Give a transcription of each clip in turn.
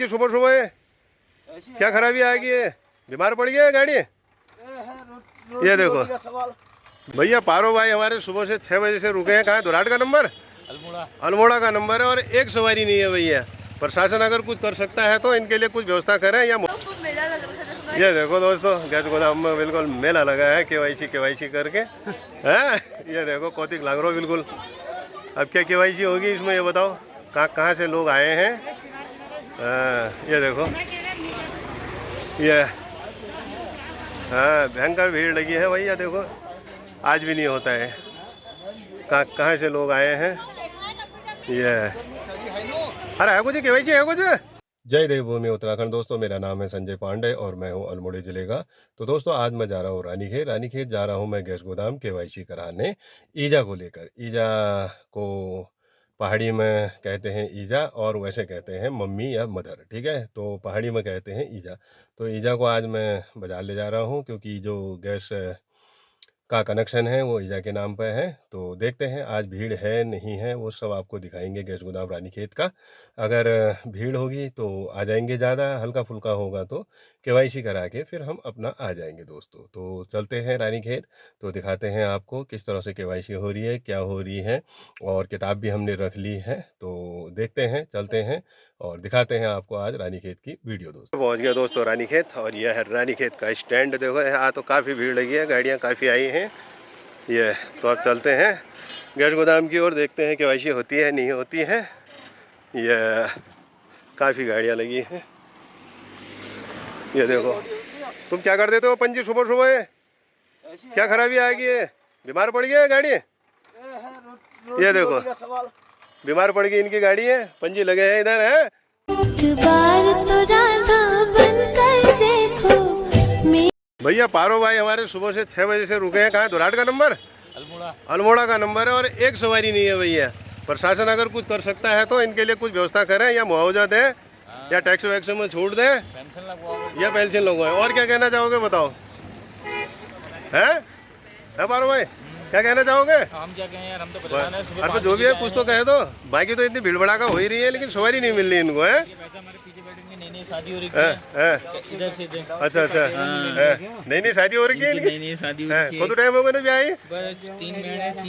सुबह सुबह क्या खराबी आ गई है? बीमार पड़ गया है गाड़ी? ये देखो भैया, पारो भाई हमारे सुबह से 6 बजे से रुके हैं। कहाँ? दुराट का नंबर, अल्मोड़ा का नंबर है और एक सवारी नहीं है भैया। प्रशासन अगर कुछ कर सकता है तो इनके लिए कुछ व्यवस्था करें या ये देखो दोस्तों, गैस गोदाम में बिल्कुल मेला लगा है केवाईसी करके हैं। ये देखो कौतिक लग रहा बिल्कुल। अब क्या केवाईसी होगी इसमें ये बताओ? कहाँ से लोग आए हैं? ये देखो ये, हाँ भयंकर भीड़ लगी है भैया। देखो आज भी नहीं होता है। कहाँ से लोग आए हैं? ये अरे है कुछ केवाईसी है कुछ? जय देवभूमि उत्तराखंड। दोस्तों मेरा नाम है संजय पांडे और मैं हूं अल्मोड़ा जिले का। तो दोस्तों आज मैं जा रहा हूं रानीखेत जा रहा हूं मैं गैस गोदाम केवाईसी कराने ईजा को लेकर। ईजा को पहाड़ी में कहते हैं ईजा और वैसे कहते हैं मम्मी या मदर, ठीक है? तो पहाड़ी में कहते हैं ईजा। तो ईजा को आज मैं बाजार ले जा रहा हूँ क्योंकि जो गैस का कनेक्शन है वो ईजा के नाम पर है। तो देखते हैं आज भीड़ है नहीं है, वो सब आपको दिखाएंगे गैस गोदाम रानीखेत का। अगर भीड़ होगी तो आ जाएंगे, ज़्यादा हल्का फुल्का होगा तो केवाईसी करा के फिर हम अपना आ जाएंगे दोस्तों। तो चलते हैं रानीखेत, तो दिखाते हैं आपको किस तरह से केवाईसी हो रही है, क्या हो रही है। और किताब भी हमने रख ली है, तो देखते हैं, चलते हैं और दिखाते हैं आपको आज रानीखेत की वीडियो। दोस्तों पहुंच गया दोस्तों रानीखेत, और यह है रानीखेत का स्टैंड। देखो यहाँ तो काफ़ी भीड़ लगी है, गाड़ियाँ काफ़ी आई हैं। ये तो अब चलते हैं गैस गोदाम की ओर, देखते हैं केवाईसी होती है नहीं होती है। ये काफ़ी गाड़ियाँ लगी हैं। ये देखो, तुम क्या कर देते हो पंजी सुबह सुबह? क्या खराबी आ गई है? बीमार पड़ गया है गाड़ी? ये देखो बीमार पड़ गई इनकी गाड़ी है, पंजी लगे हैं इधर है। भैया पारो भाई हमारे सुबह से 6 बजे से रुके हैं। कहाँ? दुराट का नंबर, अल्मोड़ा का नंबर है और एक सवारी नहीं है भैया। प्रशासन अगर कुछ कर सकता है तो इनके लिए कुछ व्यवस्था करें या मुआवजा दें या टैक्स वैक्स में छूट दें या पेंशन लगवाएं। और क्या कहना चाहोगे बताओ? है पारो भाई, क्या कहना चाहोगे? हम क्या कहें यार, हम तो परेशान हैं। सुबह अरे जो भी है कुछ तो कह दो। बाकी तो इतनी भीड़ भड़ाका हो ही रही है लेकिन सवारी नहीं मिल रही इनको है। हमारे पीछे बैठेंगे, नई शादी हो रही है इधर से इधर। अच्छा नई शादी हो रही है इनकी? नई शादी हो रही है। कत टाइम हो गया ना ब्याह?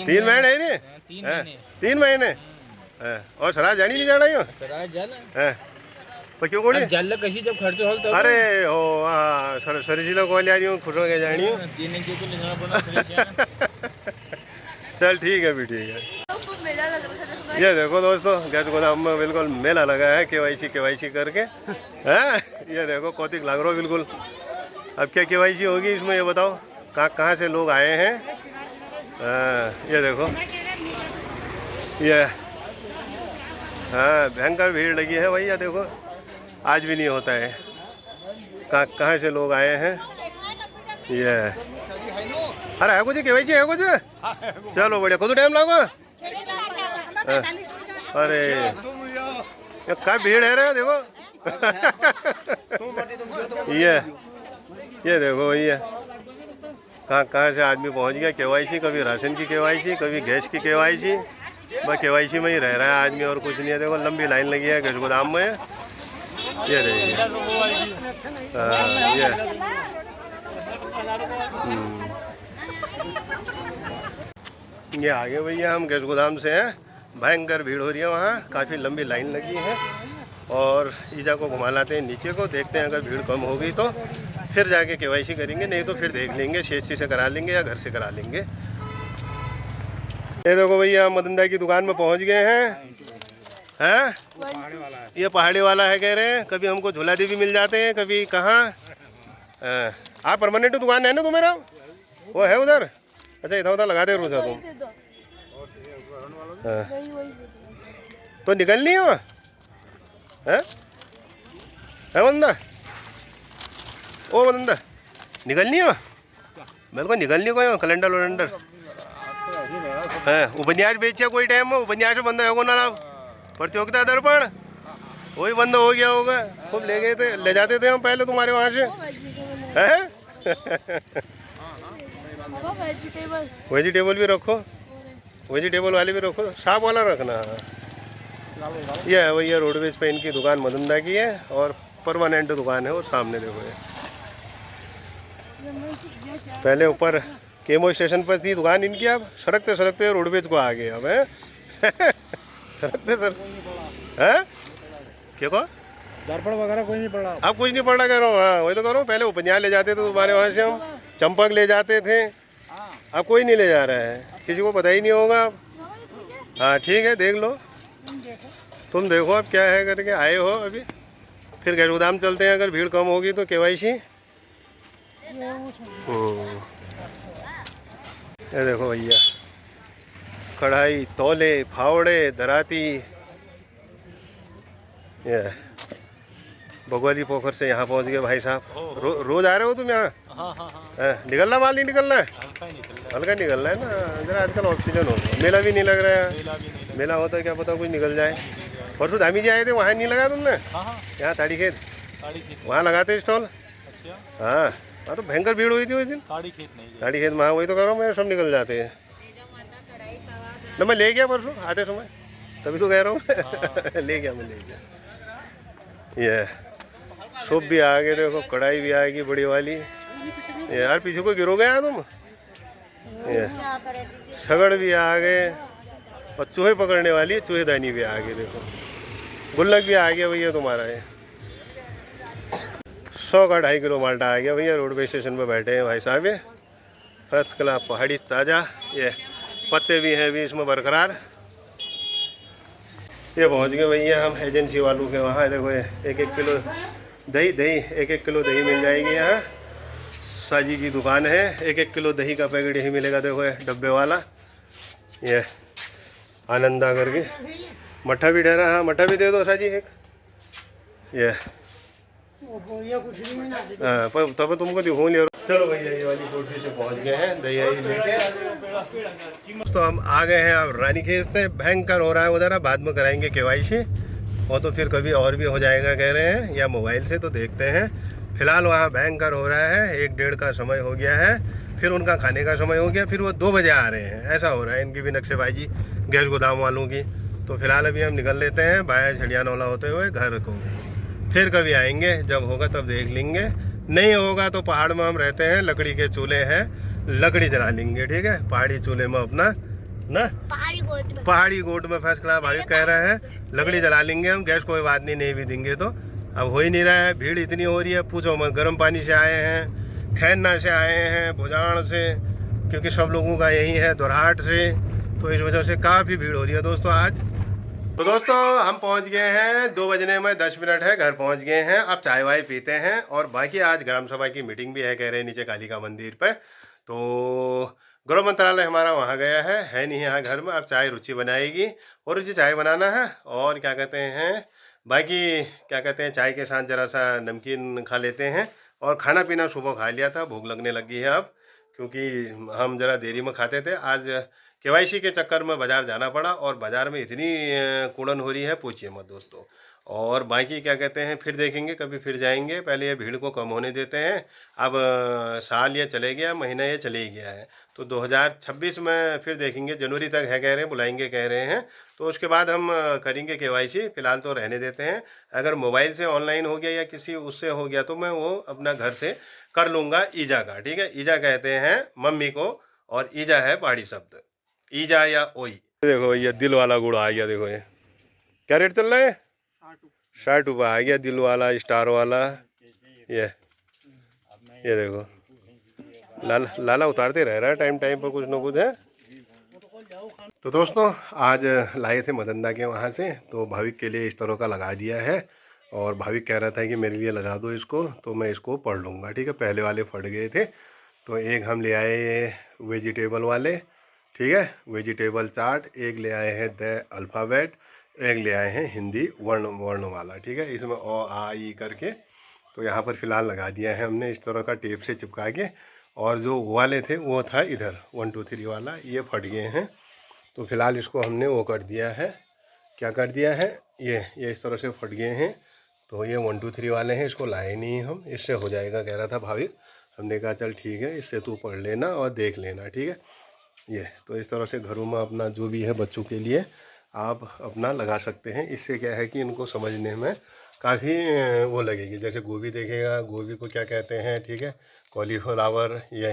3 महीने है नी? 3 महीने। और सराज जानी नहीं जाना यो? सराज जाना तो क्यों कोनी जल्द कशी जब खर्च हो तब। अरे हो हां सरजीला कॉल आ रही हूं, खुश हो गए जानी देने के लिए जाना पड़ना। चल ठीक है भी, ठीक है। ये देखो दोस्तों गैस गोदाम में बिल्कुल मेला लगा है केवाईसी करके हैं। ये देखो कौतिक लग रहा बिल्कुल। अब क्या केवाईसी होगी इसमें ये बताओ? कहाँ से लोग आए हैं? ये देखो ये, हाँ भयंकर भीड़ लगी है भैया। देखो आज भी नहीं होता है। कहाँ से लोग आए हैं? ये अरे है कुछ केवाईसी है कुछ? चलो बढ़िया। कत टाइम लगो? अरे क्या भीड़ है रे देखो। ये देखो भैया कहाँ से आदमी पहुंच गया। केवाईसी, कभी राशन की केवाईसी, कभी गैस की केवाईसी। बस केवाईसी में ही रह रहा है आदमी और कुछ नहीं है। देखो लंबी लाइन लगी है गैस गोदाम में। ये देखिए ये आगे भैया हम गैस गोदाम से हैं। भयंकर भीड़ हो रही है वहाँ, काफ़ी लंबी लाइन लगी है। और ईजा को घुमा लाते हैं नीचे को, देखते हैं अगर भीड़ कम होगी तो फिर जाके केवाईसी करेंगे, नहीं तो फिर देख लेंगे सीएससी से करा लेंगे या घर से करा लेंगे। ये देखो भैया मदनदा की दुकान में पहुँच गए हैं। ये पहाड़ी वाला है कह रहे हैं। कभी हमको झूला भी मिल जाते हैं, कभी कहाँ। आप परमानेंट दुकान है ना तुम्हारा? वो है उधर? अच्छा इधर उधर लगा दे रोजा तुम। तो निकलनी हो है बंदा? ओ बंदा निकलनी हो? मेरे को निकलनी को कैलेंडर वलेंडर है। उपन्यास बेचे कोई टाइम में? उपन्यास बंद है ना प्रतियोगिता दर्पण, वही बंद हो गया होगा। खूब ले गए थे, ले जाते थे हम पहले तुम्हारे वहाँ से है। वेजिटेबल भी रखो, वेजिटेबल वाले भी रखो, साफ वाला रखना। ये है भैया रोडवेज पे इनकी दुकान मदनदा की है और परमानेंट दुकान है वो सामने देखो ये। पहले ऊपर केमो स्टेशन पर थी दुकान इनकी, अब सड़कते रोडवेज को आ गए अब है। सड़कते हैं क्या को दर्पण वगैरह कोई नहीं पड़ रहा। अब कुछ नहीं पड़ रहा कह रहा हूँ। हाँ वही तो कह रहा हूँ, पहले उपन्यास ले जाते थे तुम्हारे वहाँ से हम, चंपक ले जाते थे, अब कोई नहीं ले जा रहा है, किसी को पता ही नहीं होगा अब। हाँ ठीक है देख लो, तुम देखो अब क्या है करके आए हो अभी। फिर गैस गोदाम चलते हैं, अगर भीड़ कम होगी तो केवाईसी। ये देखो भैया कढ़ाई, तौले, फावड़े, दराती। ये बगवाली पोखर से यहाँ पहुँच गए भाई साहब। रोज आ रहे हो तुम यहाँ? निकलना माल नहीं निकलना है, हल्का निकलना है ना जरा, आजकल ऑक्सीजन हो गया। मेला भी नहीं लग रहा है, मेला होता है क्या पता कुछ निकल जाए। परसों धामी जी आए थे, वहाँ नहीं लगाया तुमने? यहाँ ताड़ी खेत वहाँ लगाते स्टॉल। हाँ हाँ तो भयंकर भीड़ हुई थी उस दिन ताड़ी खेत में। हाँ वही तो कर रहा हूँ मैं, सब निकल जाते हैं ना। मैं ले गया परसों आते समय, तभी तो कह रहा हूँ ले गया मैं, ले गया। ये सूप भी आ गए देखो, कढ़ाई भी आएगी बड़ी वाली। यार पीछे को गिरोगे यार तुम। ये सगड़ भी आ गए और चूहे पकड़ने वाली चूहेदानी भी आ गई देखो। गुल्लक भी आ गया भैया तुम्हारा। ये 100 का 2.5 किलो माल्टा आ गया भैया। रोडवे स्टेशन पे बैठे हैं भाई साहब, ये फर्स्ट क्लास पहाड़ी ताज़ा। ये पत्ते भी हैं भी इसमें बरकरार। ये पहुंच गए भैया हम एजेंसी वालों के वहाँ। देखो ये 1-1 किलो दही 1-1 किलो दही मिल जाएगी यहाँ। साजी की दुकान है, 1-1 किलो दही का पैकेट यही मिलेगा। देखो ये डब्बे वाला, ये आनंदा करके। मट्ठा भी ठहरा, हाँ मट्ठा भी दे दो साजी एक। ये हाँ तब तुमको दिखूँ लिया। चलो भैया ये वाली कोठी से पहुंच गए हैं दही लेके। तो हम आ गए हैं अब रानीखेत से। भयंकर हो रहा है उधर, बाद में कराएंगे केवाईसी और तो फिर कभी और भी हो जाएगा कह रहे हैं, या मोबाइल से तो देखते हैं। फिलहाल वहाँ भयंकर हो रहा है, 1-1.5 का समय हो गया है, फिर उनका खाने का समय हो गया, फिर वो 2 बजे आ रहे हैं। ऐसा हो रहा है इनकी भी नक्शेबाजी गैस गोदाम वालों की। तो फिलहाल अभी हम निकल लेते हैं बाया झड़ियानौला होते हुए घर को। फिर कभी आएंगे, जब होगा तब देख लेंगे, नहीं होगा तो पहाड़ में हम रहते हैं, लकड़ी के चूल्हे हैं, लकड़ी जला लेंगे। ठीक है, पहाड़ी चूल्हे में अपना ना, पहाड़ी गोट में फर्स्ट क्लास भाई कह रहे हैं, लकड़ी जला लेंगे हम। गैस कोई बात नहीं, नहीं भी देंगे तो। अब हो ही नहीं रहा है, भीड़ इतनी हो रही है पूछो मत। गर्म पानी से आए हैं, खैरना से आए हैं, भुजान से, क्योंकि सब लोगों का यही है, दोरहाट से, तो इस वजह से काफ़ी भीड़ हो रही है दोस्तों आज। तो दोस्तों हम पहुंच गए हैं, 2 बजने में 10 मिनट है, घर पहुंच गए हैं। अब चाय वाय पीते हैं और बाकी आज ग्राम सभा की मीटिंग भी है कह रहे हैं नीचे कालिका मंदिर पे। तो गृह मंत्रालय हमारा वहाँ गया है नहीं यहाँ घर में। अब चाय रुचि बनाएगी और रुचि चाय बनाना है, और क्या कहते हैं बाकी क्या कहते हैं चाय के साथ ज़रा सा नमकीन खा लेते हैं। और खाना पीना सुबह खा लिया था, भूख लगने लगी है अब, क्योंकि हम ज़रा देरी में खाते थे। आज केवाईसी के चक्कर में बाज़ार जाना पड़ा और बाज़ार में इतनी कुड़न हो रही है पूछिए मत दोस्तों। और बाकी क्या कहते हैं फिर देखेंगे, कभी फिर जाएंगे, पहले ये भीड़ को कम होने देते हैं। अब साल ये चले गया, महीना ये चले ही गया है, तो 2026 में फिर देखेंगे, जनवरी तक है कह रहे हैं, बुलाएंगे कह रहे हैं, तो उसके बाद हम करेंगे केवाईसी। फ़िलहाल तो रहने देते हैं। अगर मोबाइल से ऑनलाइन हो गया या किसी उससे हो गया तो मैं वो अपना घर से कर लूँगा ईजा का। ठीक है, ईजा कहते हैं मम्मी को, और ईजा है पहाड़ी शब्द, ईजा या ओई। देखो ये दिल वाला गुड़ आ गया। देखो ये क्या रेट चल रहा है? 60 रुपये आ गया दिल वाला, स्टार वाला। ये देखो लाला उतारते रह रहा है टाइम पर कुछ ना कुछ है। तो दोस्तों आज लाए थे मदनदा के वहाँ से, तो भाविक के लिए इस तरह का लगा दिया है। और भाविक कह रहा था कि मेरे लिए लगा दो इसको, तो मैं इसको पढ़ लूँगा। ठीक है, पहले वाले फट गए थे, तो एक हम ले आए वेजिटेबल वाले। ठीक है, वेजिटेबल चार्ट, एक ले आए हैं द अल्फ़ाबेट, एक ले आए हैं हिंदी वर्ण वाला। ठीक है, इसमें ओ आ ई करके, तो यहाँ पर फ़िलहाल लगा दिया है हमने इस तरह का टेप से चिपका के। और जो वाले थे वो था इधर 1 2 3 वाला, ये फट गए हैं, तो फ़िलहाल इसको हमने वो कर दिया है, क्या कर दिया है, ये इस तरह से फट गए हैं। तो ये 1 2 3 वाले हैं, इसको लाए नहीं हम, इससे हो जाएगा कह रहा था भाविक। हमने कहा चल ठीक है, इससे तू पढ़ लेना और देख लेना। ठीक है, ये तो इस तरह से घरों में अपना जो भी है बच्चों के लिए आप अपना लगा सकते हैं। इससे क्या है कि इनको समझने में काफ़ी वो लगेगी। जैसे गोभी देखेगा, गोभी को क्या कहते हैं, ठीक है, कॉलीफ्लावर ये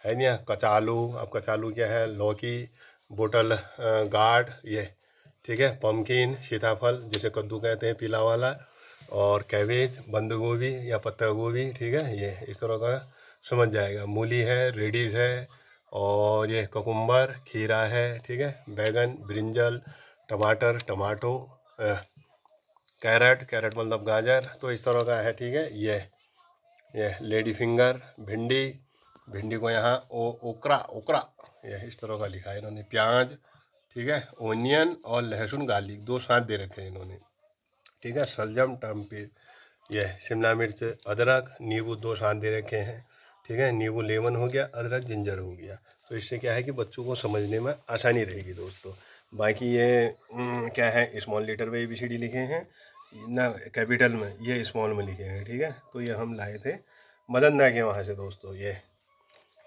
है नहीं, कचालू, अब कचालू क्या है, लौकी, बोटल गार्ड ये, ठीक है, पम्पकिन सीताफल जैसे कद्दू कहते हैं पीला वाला, और कैबेज बंद गोभी या पत्ता गोभी, ठीक है, ये इस तरह का समझ जाएगा। मूली है, रेडिश है, और ये ककुम्बर, खीरा है, ठीक है, बैगन, ब्रिंजल, टमाटर, टमाटो, कैरेट, कैरेट मतलब गाजर, तो इस तरह का है, ठीक है। ये लेडी फिंगर, भिंडी, भिंडी को यहाँ ओकरा ओकरा ये इस तरह का लिखा है इन्होंने। प्याज, ठीक है, ओनियन और लहसुन गार्लिक 2 साथ दे रखे हैं इन्होंने, ठीक है। शलजम, टम्पे, ये शिमला मिर्च, अदरक, नींबू 2 साथ दे रखे हैं, ठीक है। नींबू लेमन हो गया, अदरक जिंजर हो गया। तो इससे क्या है कि बच्चों को समझने में आसानी रहेगी दोस्तों। बाकी ये क्या है, स्मॉल लेटर में ABCD लिखे हैं ना, कैपिटल में ये स्मॉल में लिखे हैं, ठीक है। तो ये हम लाए थे मदन दा के वहाँ से दोस्तों ये।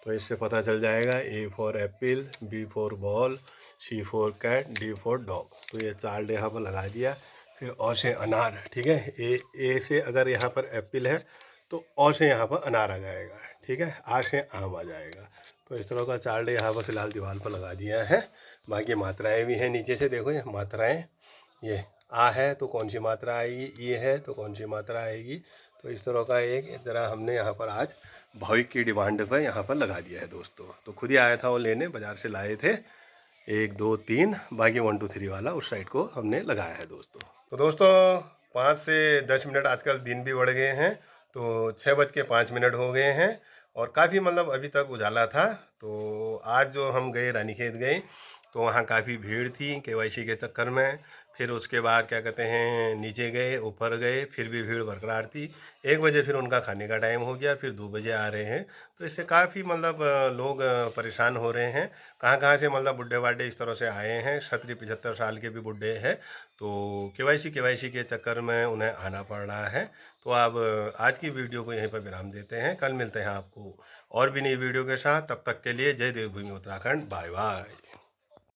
तो इससे पता चल जाएगा A for apple, B for ball, C for cat, D for dog. तो ये चार्ट यहाँ पर लगा दिया। फिर औ से अनार, ठीक है, ए से अगर यहाँ पर एप्पल है तो औ से यहाँ पर अनार आ जाएगा, ठीक है, आ से आम आ जाएगा। तो इस तरह का चार्ट यहाँ पर फिलहाल दीवार पर लगा दिया है। बाकी मात्राएं भी हैं नीचे से, देखो ये मात्राएं, ये आ है तो कौन सी मात्रा आएगी, ये है तो कौन सी मात्रा आएगी। तो इस तरह का एक तरह हमने यहाँ पर आज भाविक की डिमांड पर यहाँ पर लगा दिया है दोस्तों। तो खुद ही आया था वो लेने, बाज़ार से लाए थे 1 2 3, बाकी 1 2 3 वाला उस साइड को हमने लगाया है दोस्तों। तो दोस्तों 5 से 10 मिनट, आजकल दिन भी बढ़ गए हैं, तो 6:05 हो गए हैं और काफ़ी मतलब अभी तक उजाला था। तो आज जो हम गए रानीखेत गए तो वहाँ काफ़ी भीड़ थी KYC के चक्कर में। फिर उसके बाद क्या कहते हैं, नीचे गए, ऊपर गए, फिर भी भीड़ बरकरार थी। 1 बजे फिर उनका खाने का टाइम हो गया, फिर 2 बजे आ रहे हैं। तो इससे काफ़ी मतलब लोग परेशान हो रहे हैं। कहाँ कहाँ से मतलब बुढ़े बाढ़े इस तरह से आए हैं, 70-75 साल के भी बुढ़े हैं। तो KYC के चक्कर में उन्हें आना पड़ रहा है। तो अब आज की वीडियो को यहीं पर विराम देते हैं। कल मिलते हैं आपको और भी नई वीडियो के साथ। तब तक के लिए जय देवभूमि उत्तराखंड, बाय बाय।